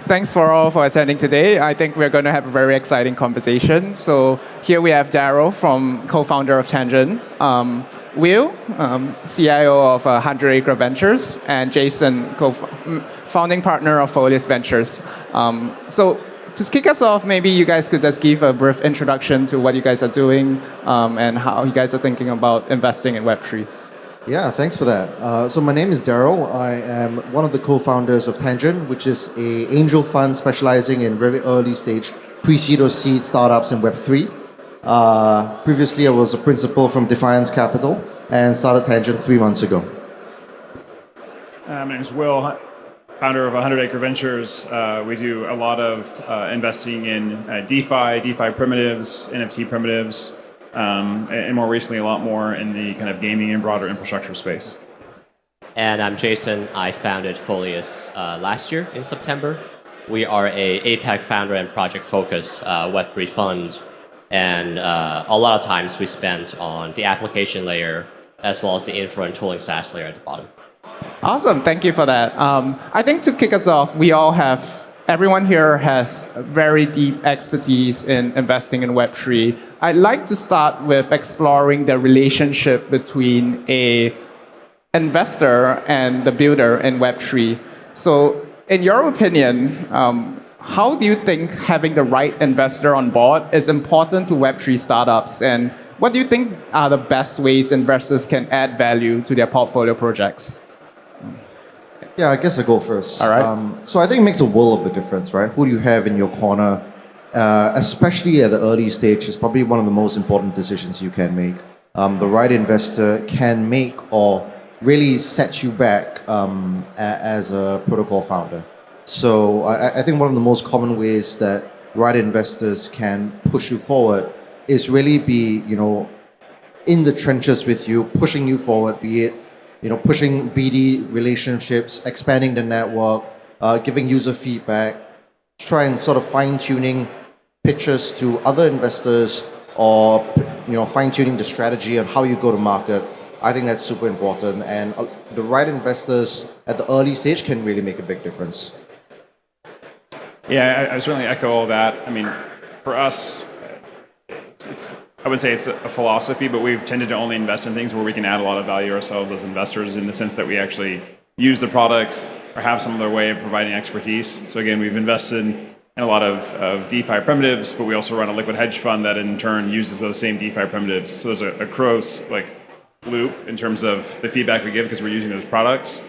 Thanks for all for attending today. I think we're going to have a very exciting conversation. So here we have Darryl, co-founder of TANG, Will, CIO of 100 Acre Ventures, and Jason, founding partner of Folius Ventures. So to kick us off, maybe you guys could just give a brief introduction to what you guys are doing and how you guys are thinking about investing in Web3. Yeah, thanks for that. So my name is Darryl. I am one of the co-founders of TANG, which is an angel fund specializing in very early stage pre-seed or seed startups in Web3. Previously, I was a principal from Defiance Capital and started TANG 3 months ago. My name is Will, founder of 100 Acre Ventures. We do a lot of investing in DeFi primitives, NFT primitives, and more recently a lot more in the kind of gaming and broader infrastructure space. And I'm Jason. I founded Folius last year in September. We are a APAC founder and project-focused Web3 fund. And a lot of times we spend on the application layer as well as the infra and tooling SaaS layer at the bottom. Awesome, thank you for that. I think to kick us off, everyone here has very deep expertise in investing in Web3. I'd like to start with exploring the relationship between an investor and the builder in Web3. So in your opinion, how do you think having the right investor on board is important to Web3 startups? And what do you think are the best ways investors can add value to their portfolio projects? Yeah, I guess I go first. All right. So I think it makes a world of a difference, right? Who do you have in your corner, especially at the early stage, is probably one of the most important decisions you can make. The right investor can make or really set you back as a protocol founder. So I think one of the most common ways that right investors can push you forward is really be, in the trenches with you, pushing you forward, be it, pushing BD relationships, expanding the network, giving user feedback, try and sort of fine-tuning pitches to other investors or, fine-tuning the strategy on how you go to market. I think that's super important. And the right investors at the early stage can really make a big difference. Yeah, I certainly echo all that. I mean, for us, I would say it's a philosophy, but we've tended to only invest in things where we can add a lot of value ourselves as investors in the sense that we actually use the products or have some other way of providing expertise. So again, we've invested in a lot of DeFi primitives, but we also run a liquid hedge fund that in turn uses those same DeFi primitives. So there's a close loop in terms of the feedback we give because we're using those products.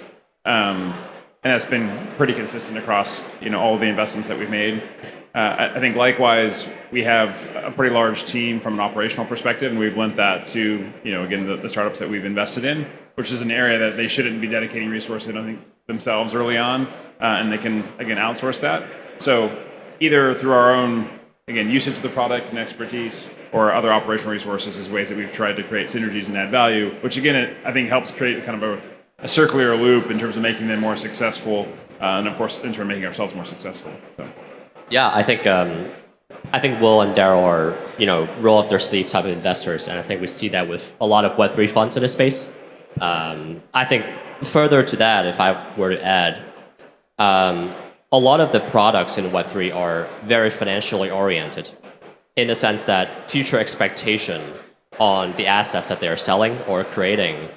And that's been pretty consistent across all of the investments that we've made. I think likewise, we have a pretty large team from an operational perspective, and we've lent that to again the startups that we've invested in, which is an area that they shouldn't be dedicating resources themselves early on, and they can again outsource that. So either through our own usage of the product and expertise, or other operational resources as ways that we've tried to create synergies and add value, which again I think helps create kind of a circular loop in terms of making them more successful, and of course, in turn, making ourselves more successful. So. Yeah, I think Will and Darryl are roll up their sleeves type of investors, and I think we see that with a lot of Web3 funds in this space. I think further to that, if I were to add, a lot of the products in Web3 are very financially oriented, in the sense that future expectation on the assets that they are selling or creating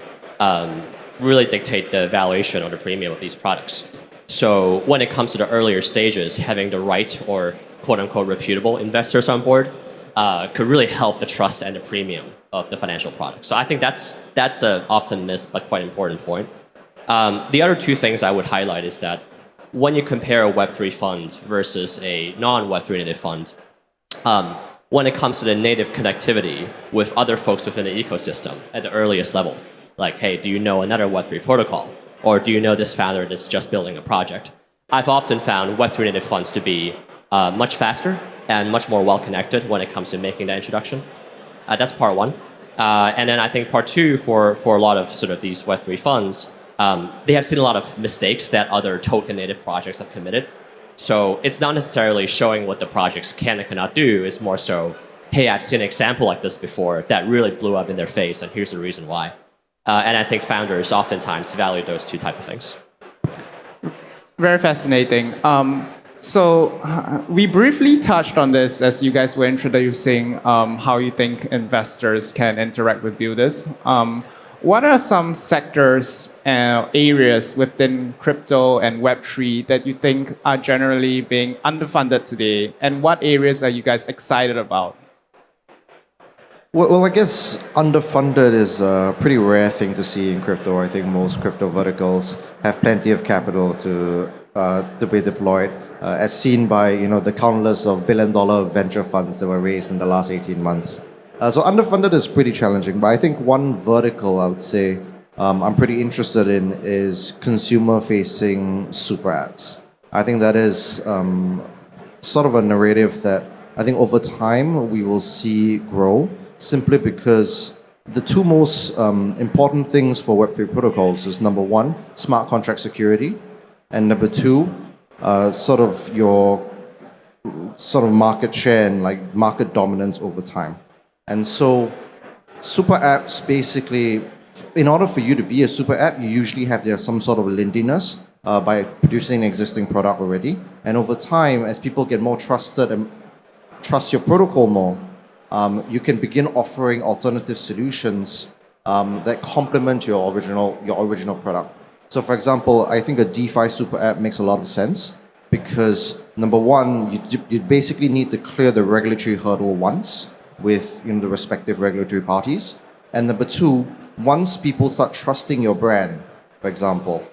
really dictate the valuation or the premium of these products. So when it comes to the earlier stages, having the right or quote-unquote reputable investors on board could really help the trust and the premium of the financial product. So I think that's a often missed but quite important point. The other two things I would highlight is that when you compare a Web3 fund versus a non-Web3 native fund, when it comes to the native connectivity with other folks within the ecosystem at the earliest level, like, hey, do you know another Web3 protocol? Or do you know this founder that's just building a project? I've often found Web3 native funds to be much faster and much more well-connected when it comes to making that introduction. That's part one. And then I think part two for a lot of sort of these Web3 funds, they have seen a lot of mistakes that other token native projects have committed. So it's not necessarily showing what the projects can and cannot do. It's more so, hey, I've seen an example like this before that really blew up in their face, and here's the reason why. And I think founders oftentimes value those two type of things. Very fascinating. We briefly touched on this as you guys were introducing how you think investors can interact with builders. What are some sectors, areas within crypto and Web3 that you think are generally being underfunded today? And what areas are you guys excited about? Well, I guess underfunded is a pretty rare thing to see in crypto. I think most crypto verticals have plenty of capital to be deployed, as seen by the countless of billion-dollar venture funds that were raised in the last 18 months. So underfunded is pretty challenging, but I think one vertical I would say I'm pretty interested in is consumer-facing super apps. I think that is sort of a narrative that I think over time we will see grow, simply because the two most important things for Web3 protocols is number one, smart contract security, and number two, your market share and like market dominance over time. And so super apps basically, in order for you to be a super app, you usually have to have some sort of lindiness by producing an existing product already. And over time, as people get more trusted and trust your protocol more, you can begin offering alternative solutions that complement your original product. So for example, I think a DeFi super app makes a lot of sense because number one, you basically need to clear the regulatory hurdle once with the respective regulatory parties. And number two, once people start trusting your brand, for example,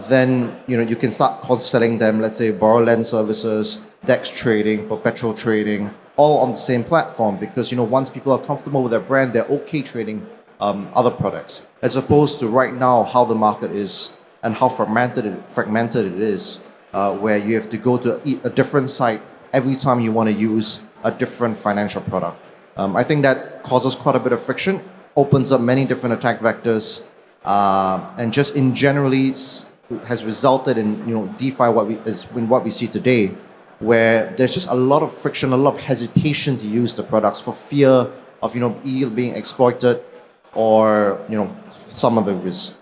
then you can start selling them, let's say, borrow lend services, DEX trading, perpetual trading, all on the same platform, because once people are comfortable with their brand, they're okay trading other products, as opposed to right now how the market is and how fragmented it is, where you have to go to a different site every time you want to use a different financial product. I think that causes quite a bit of friction, opens up many different attack vectors, and just in generally has resulted in DeFi what we see today, where there's just a lot of friction, a lot of hesitation to use the products for fear of either being exploited or some other risk.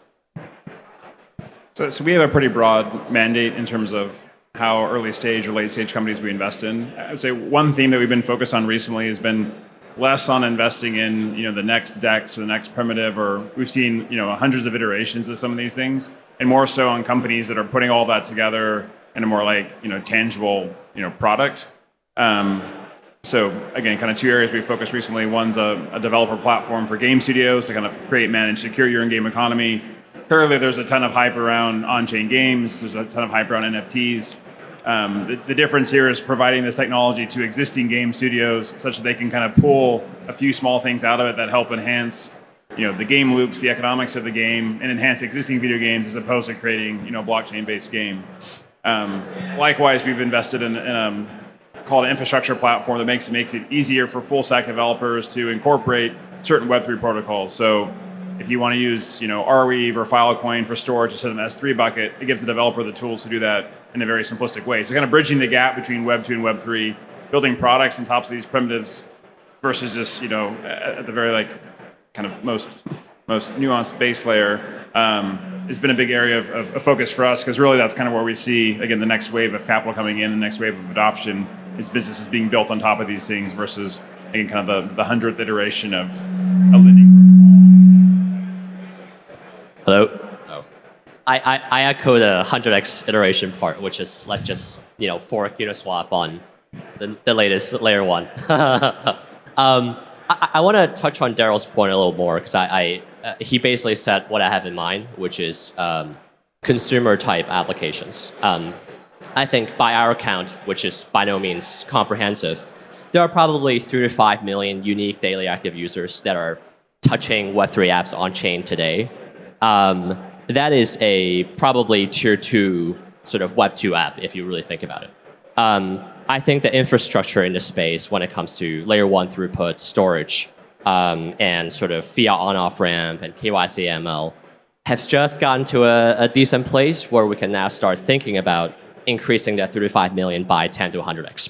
So we have a pretty broad mandate in terms of how early stage or late stage companies we invest in. I would say one theme that we've been focused on recently has been less on investing in the next DEX or the next primitive, or we've seen hundreds of iterations of some of these things, and more so on companies that are putting all that together in a more tangible product. So again, kind of two areas we've focused recently. One's a developer platform for game studios to kind of create, manage, secure your in-game economy. Clearly, there's a ton of hype around on-chain games. There's a ton of hype around NFTs. The difference here is providing this technology to existing game studios such that they can kind of pull a few small things out of it that help enhance the game loops, the economics of the game, and enhance existing video games as opposed to creating a blockchain-based game. Likewise, we've invested in called an infrastructure platform that makes it easier for full stack developers to incorporate certain Web3 protocols. So if you want to use Arweave or Filecoin for storage instead of an S3 bucket, it gives the developer the tools to do that in a very simplistic way. So kind of bridging the gap between Web 2 and Web 3, building products on top of these primitives versus just at the very kind of most nuanced base layer has been a big area of focus for us, because really that's kind of where we see again the next wave of capital coming in, the next wave of adoption is businesses being built on top of these things versus again kind of the 100th iteration of a lending. Hello. Oh. I echo the 100x iteration part, which is let's just fork Uniswap on the latest layer one. I want to touch on Darryl's point a little more, because he basically said what I have in mind, which is consumer type applications. I think by our count, which is by no means comprehensive, there are probably 3 to 5 million unique daily active users that are touching Web3 apps on chain today. That is a probably tier 2 sort of Web 2 app, if you really think about it. I think the infrastructure in this space when it comes to layer 1 throughput, storage, and sort of fiat on-off ramp and KYC ML has just gotten to a decent place where we can now start thinking about increasing that 3 to 5 million by 10 to 100x.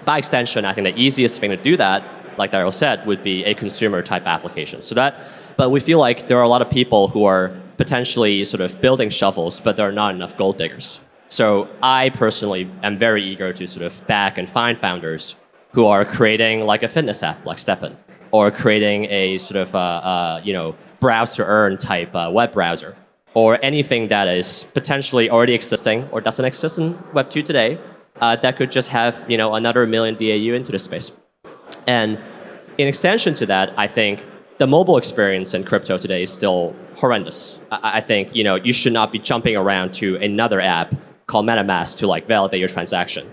By extension, I think the easiest thing to do that, like Darryl said, would be a consumer type application. But we feel like there are a lot of people who are potentially sort of building shovels, but there are not enough gold diggers. So I personally am very eager to sort of back and find founders who are creating like a fitness app like Steppen, or creating a sort of browse to earn type web browser, or anything that is potentially already existing or doesn't exist in Web 2 today, that could just have another million DAU into the space. And in extension to that, I think the mobile experience in crypto today is still horrendous. I think you should not be jumping around to another app called MetaMask to like validate your transaction.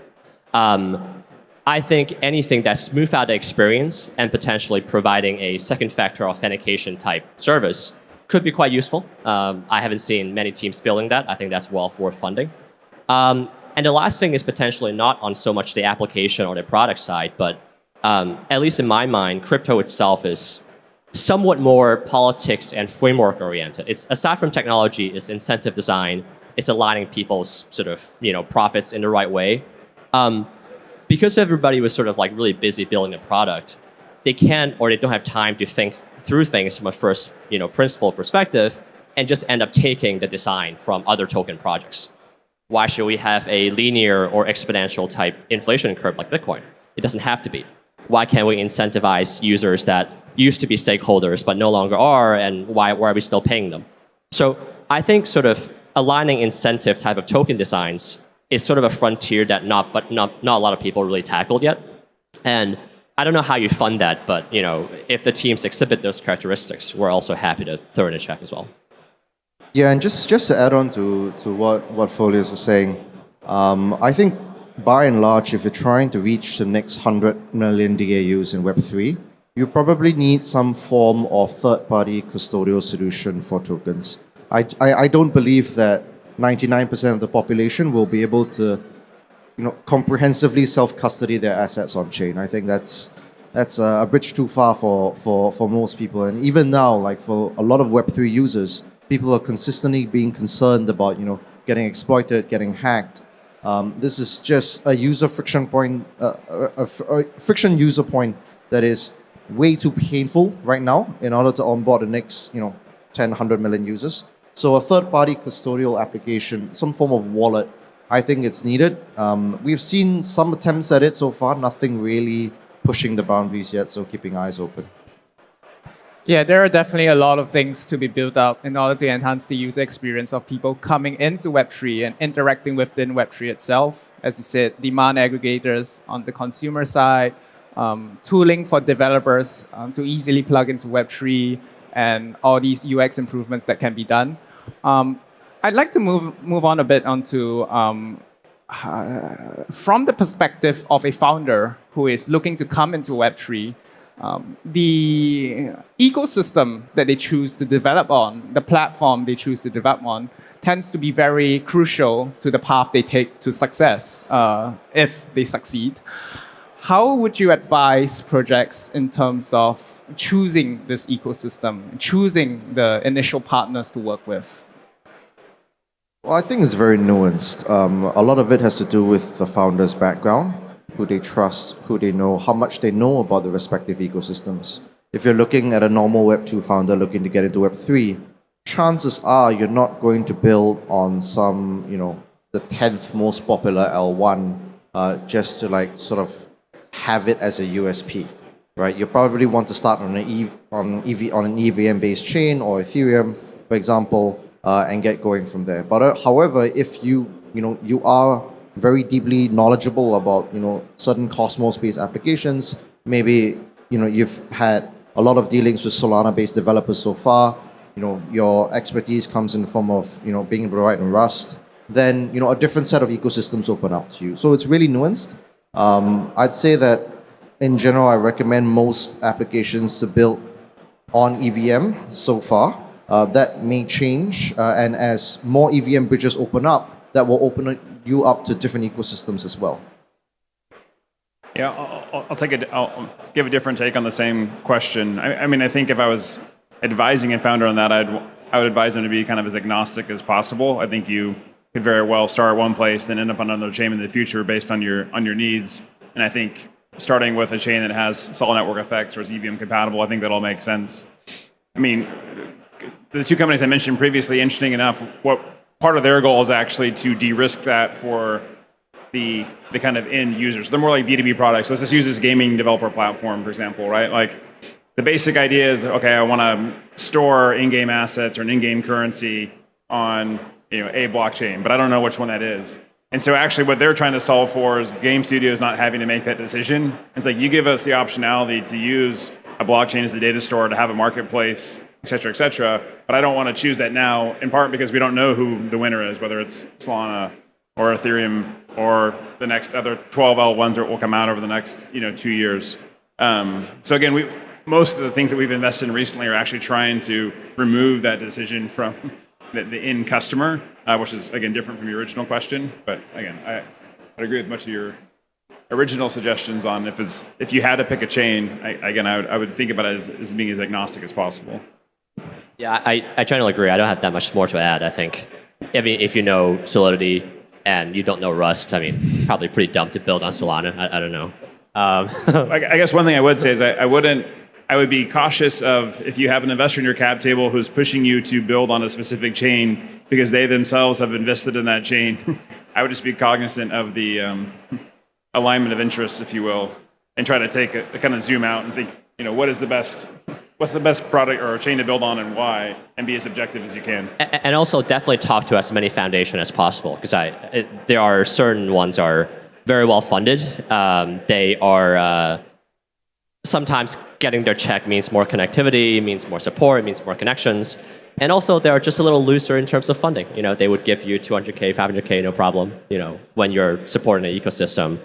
I think anything that smooths out the experience and potentially providing a second factor authentication type service could be quite useful. I haven't seen many teams building that. I think that's well worth funding. And the last thing is potentially not on so much the application or the product side, but at least in my mind, crypto itself is somewhat more politics and framework oriented. It's aside from technology, it's incentive design. It's aligning people's sort of profits in the right way. Because everybody was sort of like really busy building a product, they can't or they don't have time to think through things from a first principle perspective and just end up taking the design from other token projects. Why should we have a linear or exponential type inflation curve like Bitcoin? It doesn't have to be. Why can't we incentivize users that used to be stakeholders but no longer are, and why are we still paying them? So I think sort of aligning incentive type of token designs is sort of a frontier that not a lot of people really tackled yet. And I don't know how you fund that, but if the teams exhibit those characteristics, we're also happy to throw in a check as well. Yeah, and just to add on to what Folius is saying, I think by and large, if you're trying to reach the next 100 million DAUs in Web3, you probably need some form of third-party custodial solution for tokens. I don't believe that 99% of the population will be able to comprehensively self-custody their assets on chain. I think that's a bridge too far for most people. And even now, like for a lot of Web3 users, people are consistently being concerned about getting exploited, getting hacked. This is just a user friction point, a friction user point that is way too painful right now in order to onboard the next 10, 100 million users. So a third-party custodial application, some form of wallet, I think it's needed. We've seen some attempts at it so far, nothing really pushing the boundaries yet, so keeping eyes open. Yeah, there are definitely a lot of things to be built up in order to enhance the user experience of people coming into Web3 and interacting within Web3 itself. As you said, demand aggregators on the consumer side, tooling for developers to easily plug into Web3, and all these UX improvements that can be done. I'd like to move on a bit onto from the perspective of a founder who is looking to come into Web3, the ecosystem that they choose to develop on, the platform they choose to develop on, tends to be very crucial to the path they take to success, if they succeed. How would you advise projects in terms of choosing this ecosystem, choosing the initial partners to work with? Well, I think it's very nuanced. A lot of it has to do with the founder's background, who they trust, who they know, how much they know about the respective ecosystems. If you're looking at a normal Web2 founder looking to get into Web3, chances are you're not going to build on some, the 10th most popular L1 just to like sort of have it as a USP, right? You probably want to start on an EVM-based chain or Ethereum, for example, and get going from there. But however, if you are very deeply knowledgeable about certain Cosmos-based applications, maybe you've had a lot of dealings with Solana-based developers so far, your expertise comes in the form of being able to write in Rust, then a different set of ecosystems open up to you. So it's really nuanced. I'd say that in general, I recommend most applications to build on EVM so far. That may change, and as more EVM bridges open up, that will open you up to different ecosystems as well. Yeah, I'll give a different take on the same question. I mean, I think if I was advising a founder on that, I would advise them to be kind of as agnostic as possible. I think you could very well start one place, then end up on another chain in the future based on your needs. And I think starting with a chain that has solid network effects or is EVM compatible, I think that all makes sense. I mean, the two companies I mentioned previously, interesting enough, what part of their goal is actually to de-risk that for the kind of end users. They're more like B2B products. Let's just use this gaming developer platform, for example, right? Like the basic idea is, okay, I want to store in-game assets or an in-game currency on a blockchain, but I don't know which one that is. And so actually what they're trying to solve for is game studios not having to make that decision. It's like you give us the optionality to use a blockchain as a data store, to have a marketplace, et cetera, but I don't want to choose that now, in part because we don't know who the winner is, whether it's Solana or Ethereum or the next other 12 L1s that will come out over the next 2 years. So again, most of the things that we've invested in recently are actually trying to remove that decision from the end customer, which is again different from your original question. But again, I agree with much of your original suggestions on if you had to pick a chain. I would think about it as being as agnostic as possible. Yeah, I generally agree. I don't have that much more to add. I think if you know Solidity and you don't know Rust, I mean, it's probably pretty dumb to build on Solana. I don't know. I guess one thing I would say is I would be cautious of if you have an investor in your cap table who's pushing you to build on a specific chain because they themselves have invested in that chain. I would just be cognizant of the alignment of interests, if you will, and try to take a kind of zoom out and think, what's the best product or chain to build on and why, and be as objective as you can. And also definitely talk to as many foundation as possible, because there are certain ones are very well funded. They are sometimes getting their check means more connectivity, means more support, means more connections. And also they're just a little looser in terms of funding. They would give you 200K, 500K, no problem, when you're supporting the ecosystem.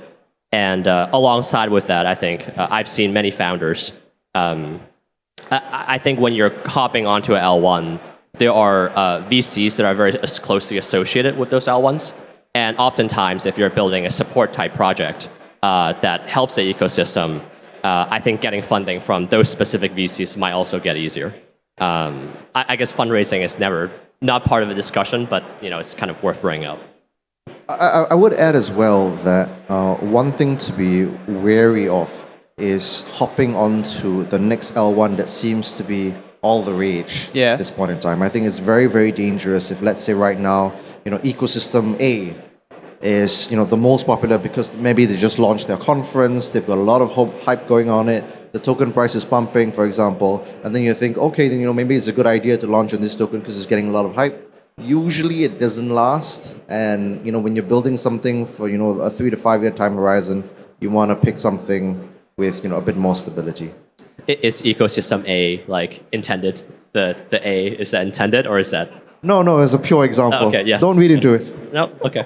And alongside with that, I think I've seen many founders. I think when you're hopping onto an L1, there are VCs that are very closely associated with those L1s. And oftentimes, if you're building a support type project that helps the ecosystem, I think getting funding from those specific VCs might also get easier. I guess fundraising is not part of the discussion, but it's kind of worth bringing up. I would add as well that one thing to be wary of is hopping onto the next L1 that seems to be all the rage at this point in time. I think it's very, very dangerous if, let's say right now, ecosystem A is the most popular because maybe they just launched their conference, they've got a lot of hype going on it, the token price is pumping, for example, and then you think, okay, then maybe it's a good idea to launch on this token because it's getting a lot of hype. Usually it doesn't last, and when you're building something for a 3 to 5 year time horizon, you want to pick something with a bit more stability. Is ecosystem A intended? The A, is that intended or is that? No, it's a pure example. Okay, yes. Don't read into it. No, okay.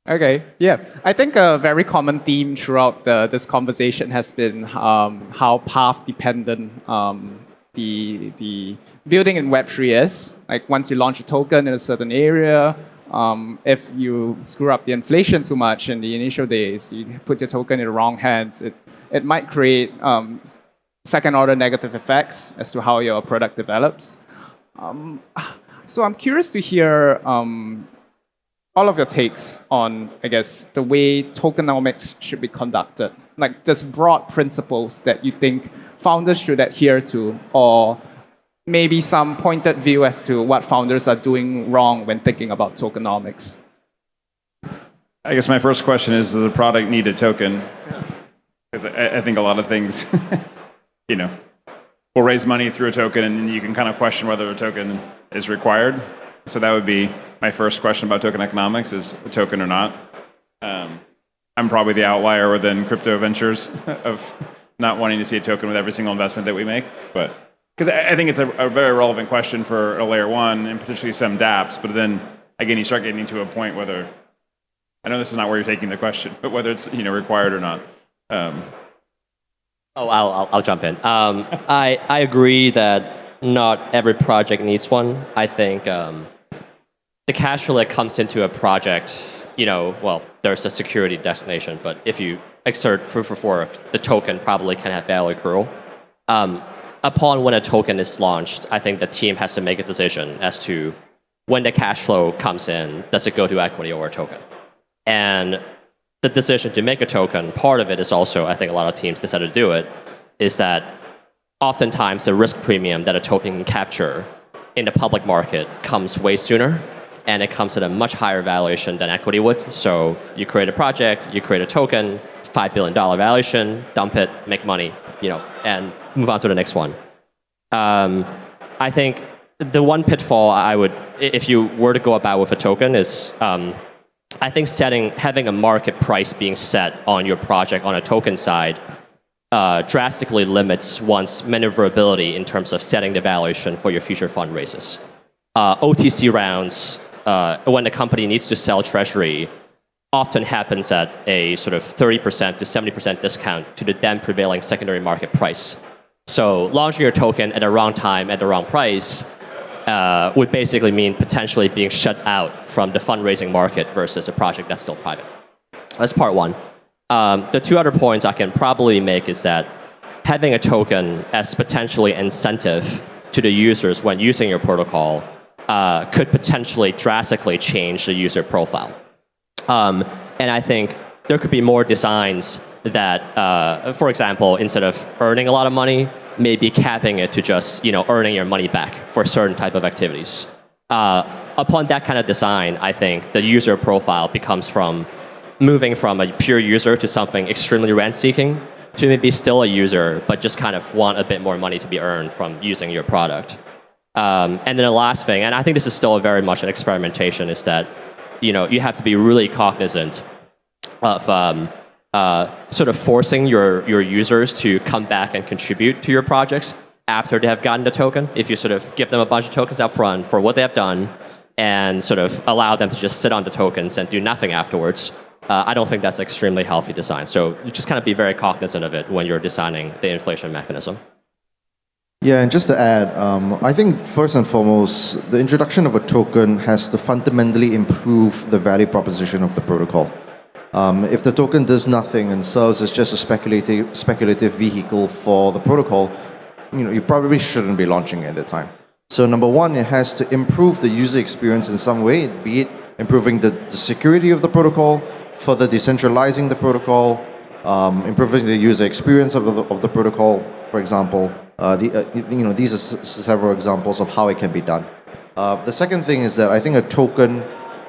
Okay, yeah. I think a very common theme throughout this conversation has been how path dependent the building in Web3 is. Like once you launch a token in a certain area, if you screw up the inflation too much in the initial days, you put your token in the wrong hands, it might create second order negative effects as to how your product develops. So I'm curious to hear all of your takes on, I guess, the way tokenomics should be conducted. Like just broad principles that you think founders should adhere to, or maybe some pointed view as to what founders are doing wrong when thinking about tokenomics. I guess my first question is, does the product need a token? Because I think a lot of things, will raise money through a token, and then you can kind of question whether a token is required. So that would be my first question about token economics, is a token or not. I'm probably the outlier within crypto ventures of not wanting to see a token with every single investment that we make. But because I think it's a very relevant question for a layer one and potentially some dApps. But then again, you start getting to a point whether, I know this is not where you're taking the question, but whether it's required or not. I'll jump in. I agree that not every project needs one. I think the cash flow that comes into a project, there's a security destination, but if you exert proof of work, the token probably can have value accrual. Upon when a token is launched, I think the team has to make a decision as to when the cash flow comes in, does it go to equity or a token? And the decision to make a token, part of it is also, I think a lot of teams decide to do it, is that oftentimes the risk premium that a token can capture in the public market comes way sooner. and it comes at a much higher valuation than equity would. So you create a project, you create a token, $5 billion valuation, dump it, make money, and move on to the next one. I think the one pitfall I would, if you were to go about with a token, is I think having a market price being set on your project on a token side drastically limits one's maneuverability in terms of setting the valuation for your future fundraises. OTC rounds, when the company needs to sell treasury, often happens at a sort of 30% to 70% discount to the then prevailing secondary market price. So launching your token at the wrong time at the wrong price would basically mean potentially being shut out from the fundraising market versus a project that's still private. That's part one. The two other points I can probably make is that having a token as potentially incentive to the users when using your protocol could potentially drastically change the user profile. And I think there could be more designs that, for example, instead of earning a lot of money, maybe capping it to just earning your money back for certain type of activities. Upon that kind of design, I think the user profile becomes from moving from a pure user to something extremely rent-seeking to maybe still a user, but just kind of want a bit more money to be earned from using your product. And then the last thing, and I think this is still very much an experimentation, is that you have to be really cognizant of sort of forcing your users to come back and contribute to your projects after they have gotten the token. If you sort of give them a bunch of tokens up front for what they have done and sort of allow them to just sit on the tokens and do nothing afterwards, I don't think that's extremely healthy design. So you just kind of be very cognizant of it when you're designing the inflation mechanism. Yeah, and just to add, I think first and foremost, the introduction of a token has to fundamentally improve the value proposition of the protocol. If the token does nothing and serves as just a speculative vehicle for the protocol, you probably shouldn't be launching it at the time. So number one, it has to improve the user experience in some way, be it improving the security of the protocol, further decentralizing the protocol, improving the user experience of the protocol, for example. These are several examples of how it can be done. The second thing is that I think a token,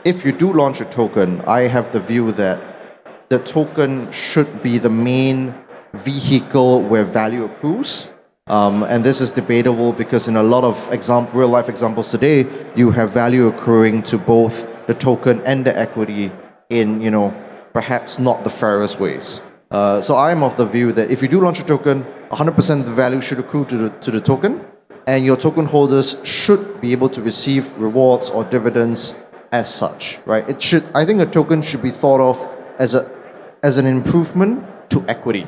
if you do launch a token, I have the view that the token should be the main vehicle where value accrues. And this is debatable because in a lot of real-life examples today, you have value accruing to both the token and the equity in, perhaps not the fairest ways. So I'm of the view that if you do launch a token, 100% of the value should accrue to the token, and your token holders should be able to receive rewards or dividends as such, right? I think a token should be thought of as an improvement to equity,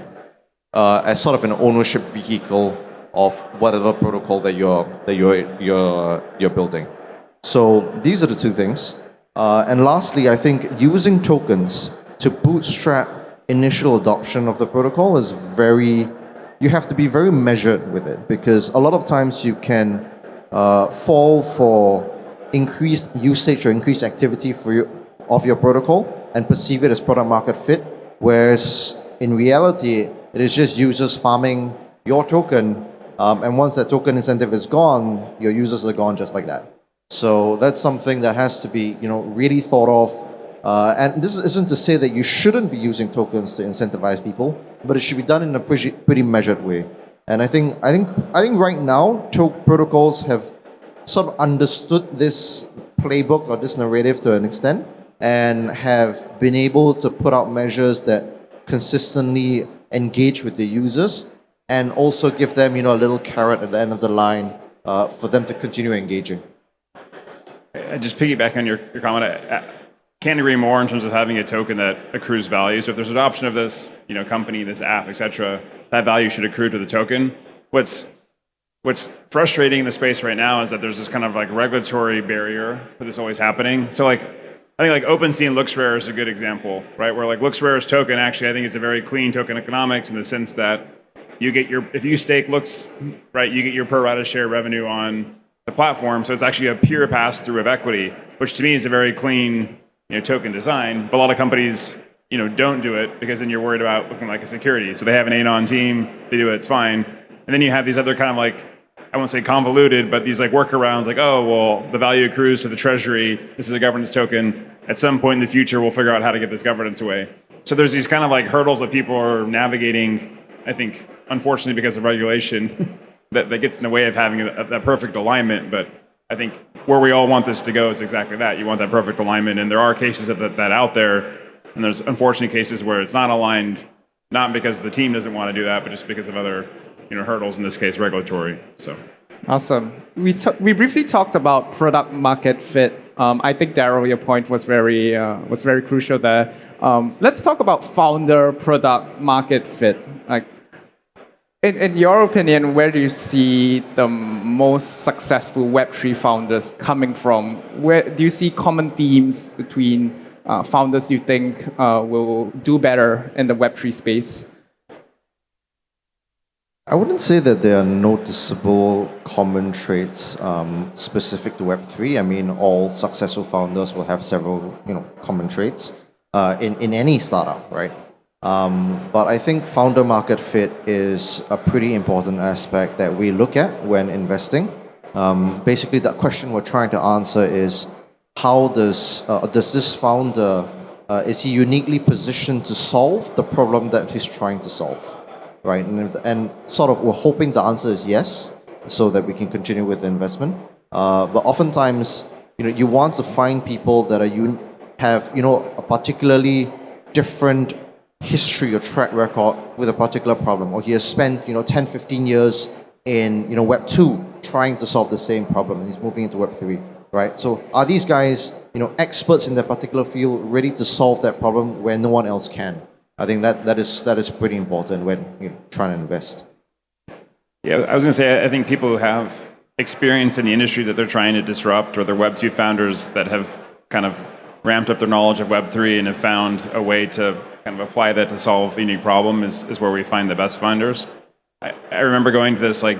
as sort of an ownership vehicle of whatever protocol that you're building. So these are the two things. And lastly, I think using tokens to bootstrap initial adoption of the protocol is you have to be very measured with it, because a lot of times you can fall for increased usage or increased activity of your protocol and perceive it as product market fit, whereas in reality, it is just users farming your token, and once that token incentive is gone, your users are gone just like that. So that's something that has to be, really thought of. And this isn't to say that you shouldn't be using tokens to incentivize people, but it should be done in a pretty measured way. And I think right now, protocols have sort of understood this playbook or this narrative to an extent, and have been able to put out measures that consistently engage with the users, and also give them, a little carrot at the end of the line for them to continue engaging. Just piggyback on your comment, I can't agree more in terms of having a token that accrues value. So if there's adoption of this, company, this app, etc., that value should accrue to the token. What's frustrating in the space right now is that there's this kind of like regulatory barrier for this always happening. So I think OpenSea and LooksRare is a good example, right? Where LooksRare's token actually, I think it's a very clean token economics in the sense that if you stake Looks, right, you get your pro rata share revenue on the platform. So it's actually a pure pass through of equity, which to me is a very clean, token design. But a lot of companies, don't do it because then you're worried about looking like a security. So they have an anon team, they do it, it's fine. And then you have these other kind of I won't say convoluted, but these like workarounds like, oh, well, the value accrues to the treasury. This is a governance token. At some point in the future, we'll figure out how to get this governance away. So there's these kind of like hurdles that people are navigating, I think, unfortunately because of regulation that gets in the way of having that perfect alignment. But I think where we all want this to go is exactly that. You want that perfect alignment. And there are cases of that out there. And there's unfortunate cases where it's not aligned, not because the team doesn't want to do that, but just because of other hurdles, in this case, regulatory. So. Awesome. We briefly talked about product market fit. I think Darryl, your point was very crucial there. Let's talk about founder product market fit. Like, in your opinion, where do you see the most successful Web3 founders coming from? Where do you see common themes between founders you think will do better in the Web3 space? I wouldn't say that there are noticeable common traits specific to Web3. I mean, all successful founders will have several, common traits in any startup, right? But I think founder market fit is a pretty important aspect that we look at when investing. Basically, the question we're trying to answer is, how does this founder, is he uniquely positioned to solve the problem that he's trying to solve? Right, and sort of we're hoping the answer is yes, so that we can continue with the investment. But oftentimes, you want to find people that have a particularly different history or track record with a particular problem, or he has spent 10, 15 years in Web 2 trying to solve the same problem, and he's moving into Web 3. Right. So are these guys experts in their particular field, ready to solve that problem where no one else can? I think that is pretty important when trying to invest. Yeah, I was going to say, I think people who have experience in the industry that they're trying to disrupt, or they're Web 2 founders that have kind of ramped up their knowledge of Web 3 and have found a way to kind of apply that to solve a unique problem is where we find the best founders. I remember going to this like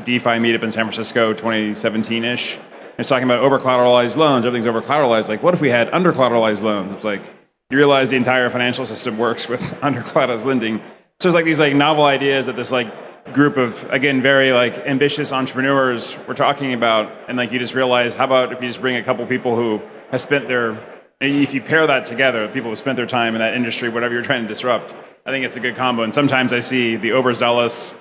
DeFi meetup in San Francisco, 2017-ish. It's talking about over-collateralized loans. Everything's over-collateralized. Like, what if we had under-collateralized loans? It's like, you realize the entire financial system works with under-collateralized lending. So it's like these like novel ideas that this like group of, again, very like ambitious entrepreneurs were talking about, and like you just realize, how about if you just bring a couple people who have spent if you pair that together, people who spent their time in that industry, whatever you're trying to disrupt, I think it's a good combo. And sometimes I see the overzealous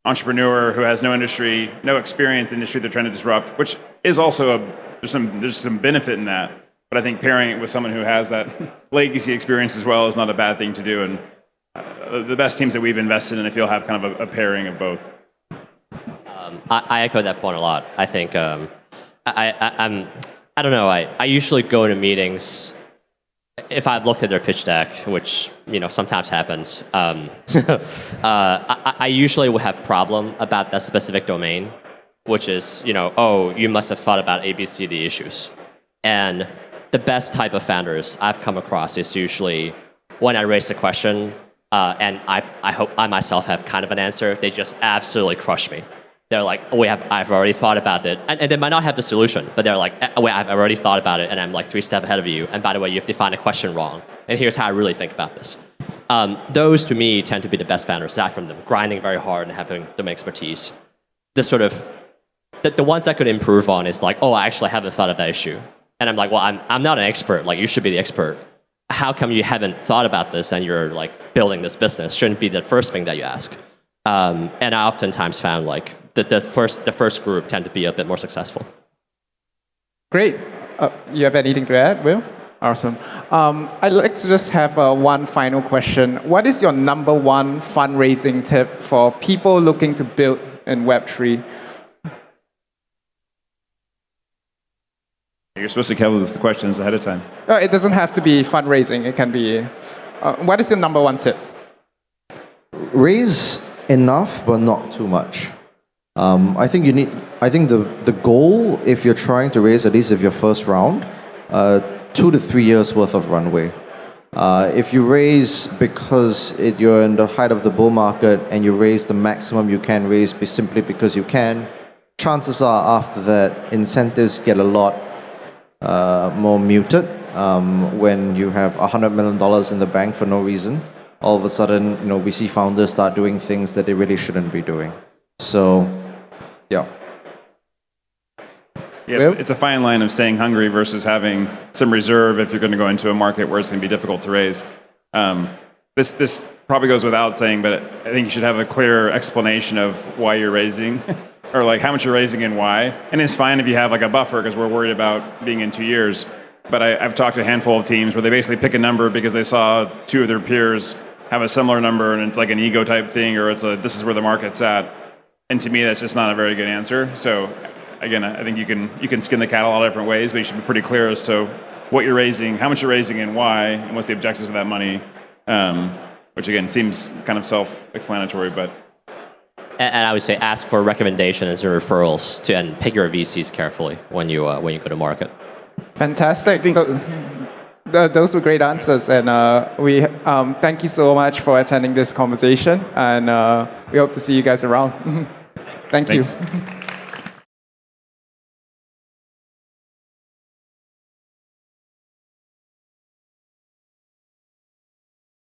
entrepreneur who has no experience in the industry they're trying to disrupt, which is also there's some benefit in that. But I think pairing it with someone who has that legacy experience as well is not a bad thing to do. And the best teams that we've invested in, I feel, have kind of a pairing of both. I echo that point a lot. I think I don't know. I usually go to meetings if I've looked at their pitch deck, which sometimes happens. I usually will have problem about that specific domain, which is oh, you must have thought about A, B, C, D issues. And the best type of founders I've come across is usually when I raise a question and I hope I myself have kind of an answer, they just absolutely crush me. They're like, I've already thought about it. And they might not have the solution, but they're like, I've already thought about it, and I'm like 3 steps ahead of you. And by the way, you've defined a question wrong. And here's how I really think about this. Those, to me, tend to be the best founders, aside from them grinding very hard and having domain expertise. The ones I could improve on is like, I actually haven't thought of that issue. And I'm like, well, I'm not an expert. Like, you should be the expert. How come you haven't thought about this and you're like building this business? Shouldn't be the first thing that you ask. And I oftentimes found like the first group tend to be a bit more successful. Great. You have anything to add, Will? Awesome. I'd like to just have one final question. What is your number one fundraising tip for people looking to build in Web3? You're supposed to cover the questions ahead of time. It doesn't have to be fundraising. It can be. What is your number one tip? Raise enough, but not too much. I think the goal, if you're trying to raise, at least if your first round, 2 to 3 years worth of runway. If you raise because you're in the height of the bull market and you raise the maximum you can raise simply because you can, chances are after that incentives get a lot more muted. When you have $100 million in the bank for no reason, all of a sudden we see founders start doing things that they really shouldn't be doing. So Yeah. Yeah, Will? it's a fine line of staying hungry versus having some reserve if you're going to go into a market where it's going to be difficult to raise. This probably goes without saying, but I think you should have a clear explanation of why you're raising, or like how much you're raising and why. And it's fine if you have like a buffer because we're worried about being in 2 years. But I've talked to a handful of teams where they basically pick a number because they saw 2 of their peers have a similar number, and it's like an ego type thing, or it's a this is where the market's at. And to me, that's just not a very good answer. So again, I think you can skin the cat a lot of different ways, but you should be pretty clear as to what you're raising, how much you're raising, and why, and what's the objectives of that money. Which again seems kind of self-explanatory, but. And I would say ask for recommendations and referrals to, and pick your VCs carefully when you go to market. Fantastic. Those were great answers, and we thank you so much for attending this conversation, and we hope to see you guys around. Thank you. Thanks.